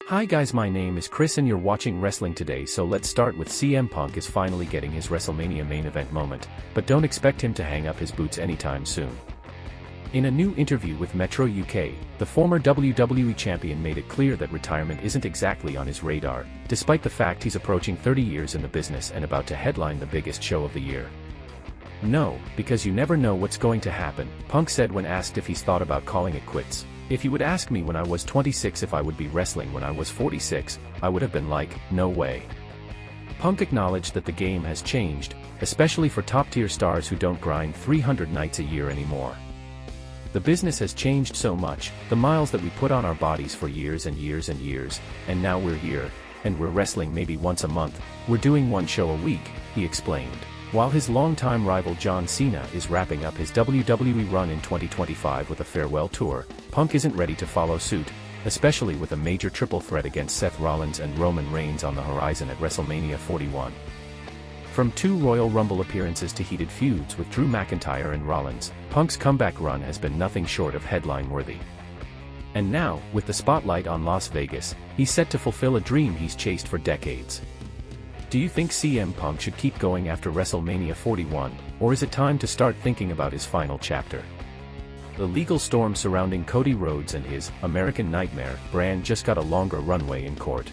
Hi guys, my name is Chris and you're watching Wrestling Today, so let's start with CM Punk is finally getting his WrestleMania main event moment, but don't expect him to hang up his boots anytime soon. In a new interview with Metro UK, the former WWE champion made it clear that retirement isn't exactly on his radar, despite the fact he's approaching 30 years in the business and about to headline the biggest show of the year. No, because you never know what's going to happen, Punk said when asked if he's thought about calling it quits. If you would ask me when I was 26 if I would be wrestling when I was 46, I would have been like, no way. Punk acknowledged that the game has changed, especially for top-tier stars who don't grind 300 nights a year anymore. The business has changed so much, the miles that we put on our bodies for years and years and years, and now we're here, and we're wrestling maybe once a month, we're doing one show a week, he explained. While his longtime rival John Cena is wrapping up his WWE run in 2025 with a farewell tour, Punk isn't ready to follow suit, especially with a major triple threat against Seth Rollins and Roman Reigns on the horizon at WrestleMania 41. From 2 Royal Rumble appearances to heated feuds with Drew McIntyre and Rollins, Punk's comeback run has been nothing short of headline-worthy. And now, with the spotlight on Las Vegas, he's set to fulfill a dream he's chased for decades. Do you think CM Punk should keep going after WrestleMania 41, or is it time to start thinking about his final chapter? The legal storm surrounding Cody Rhodes and his American Nightmare brand just got a longer runway in court.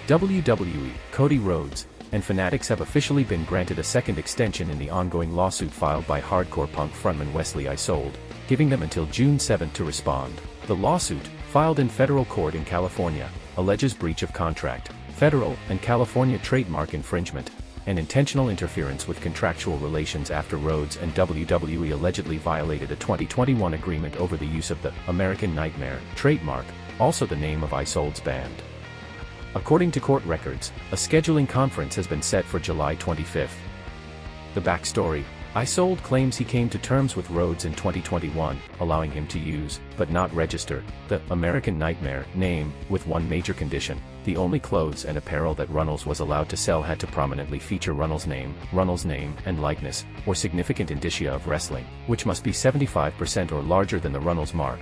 WWE, Cody Rhodes, and Fanatics have officially been granted a second extension in the ongoing lawsuit filed by Hardcore Punk frontman Wesley Isold, giving them until June 7 to respond. The lawsuit, filed in federal court in California, alleges breach of contract, federal and California trademark infringement, and intentional interference with contractual relations after Rhodes and WWE allegedly violated a 2021 agreement over the use of the American Nightmare trademark, also the name of Isold's band. According to court records, a scheduling conference has been set for July 25. The backstory: Isold claims he came to terms with Rhodes in 2021, allowing him to use, but not register, the American Nightmare name, with one major condition: the only clothes and apparel that Runnels was allowed to sell had to prominently feature Runnels' name and likeness, or significant indicia of wrestling, which must be 75% or larger than the Runnels mark.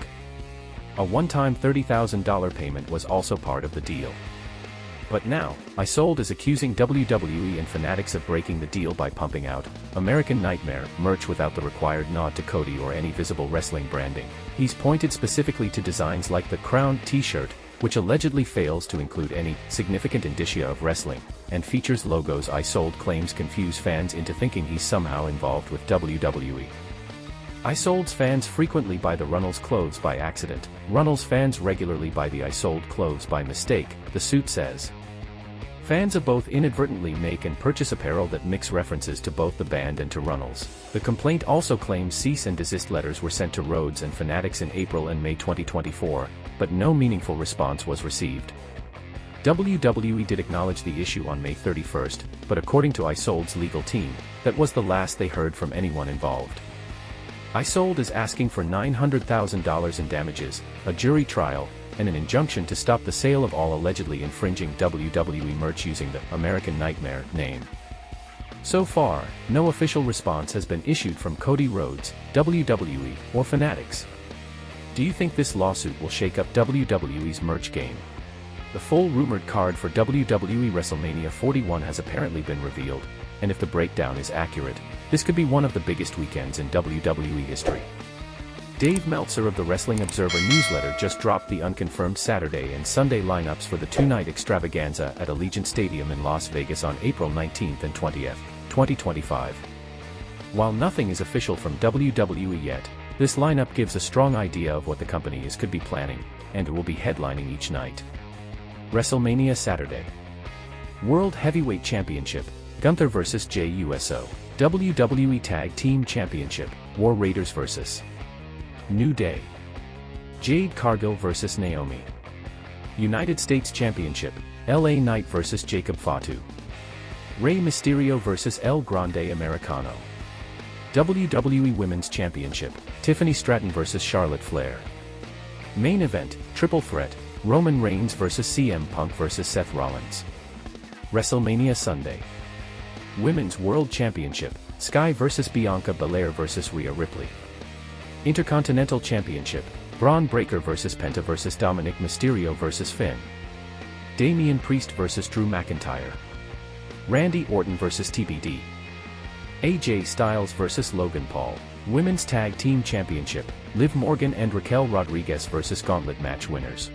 A one-time $30,000 payment was also part of the deal. But now, Isold is accusing WWE and Fanatics of breaking the deal by pumping out American Nightmare merch without the required nod to Cody or any visible wrestling branding. He's pointed specifically to designs like the Crown t-shirt, which allegedly fails to include any significant indicia of wrestling, and features logos Isold claims confuse fans into thinking he's somehow involved with WWE. Isold's fans frequently buy the Runnels clothes by accident. Runnels fans regularly buy the Isold clothes by mistake, the suit says. Fans of both inadvertently make and purchase apparel that mix references to both the band and to Runnels. The complaint also claims cease and desist letters were sent to Rhodes and Fanatics in April and May 2024, but no meaningful response was received. WWE did acknowledge the issue on May 31, but according to Isold's legal team, that was the last they heard from anyone involved. Isold is asking for $900,000 in damages, a jury trial, and an injunction to stop the sale of all allegedly infringing WWE merch using the American Nightmare name. So far, no official response has been issued from Cody Rhodes, WWE, or Fanatics. Do you think this lawsuit will shake up WWE's merch game? The full rumored card for WWE WrestleMania 41 has apparently been revealed, and if the breakdown is accurate, this could be one of the biggest weekends in WWE history. Dave Meltzer of the Wrestling Observer newsletter just dropped the unconfirmed Saturday and Sunday lineups for the two-night extravaganza at Allegiant Stadium in Las Vegas on April 19 and 20, 2025. While nothing is official from WWE yet, this lineup gives a strong idea of what the company could be planning, and it will be headlining each night. WrestleMania Saturday. World Heavyweight Championship, Gunther vs. Jey Uso. WWE Tag Team Championship, War Raiders vs. New Day. Jade Cargill vs. Naomi. United States Championship, LA Knight vs. Jacob Fatu. Rey Mysterio vs. El Grande Americano. WWE Women's Championship, Tiffany Stratton vs. Charlotte Flair. Main event, Triple Threat, Roman Reigns vs. CM Punk vs. Seth Rollins. WrestleMania Sunday. Women's World Championship, Sky vs. Bianca Belair vs. Rhea Ripley. Intercontinental Championship, Braun Breaker vs. Penta vs. Dominic Mysterio vs. Finn. Damian Priest vs Drew McIntyre. Randy Orton vs TBD. AJ Styles vs Logan Paul. Women's Tag Team Championship, Liv Morgan and Raquel Rodriguez vs Gauntlet match winners.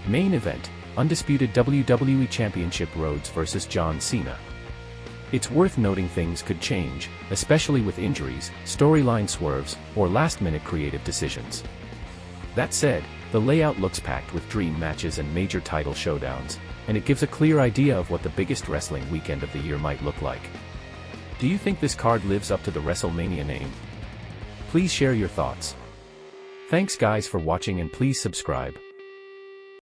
Main event, Undisputed WWE Championship Rhodes vs John Cena. It's worth noting things could change, especially with injuries, storyline swerves, or last-minute creative decisions. That said, the layout looks packed with dream matches and major title showdowns, and it gives a clear idea of what the biggest wrestling weekend of the year might look like. Do you think this card lives up to the WrestleMania name? Please share your thoughts. Thanks guys for watching and please subscribe.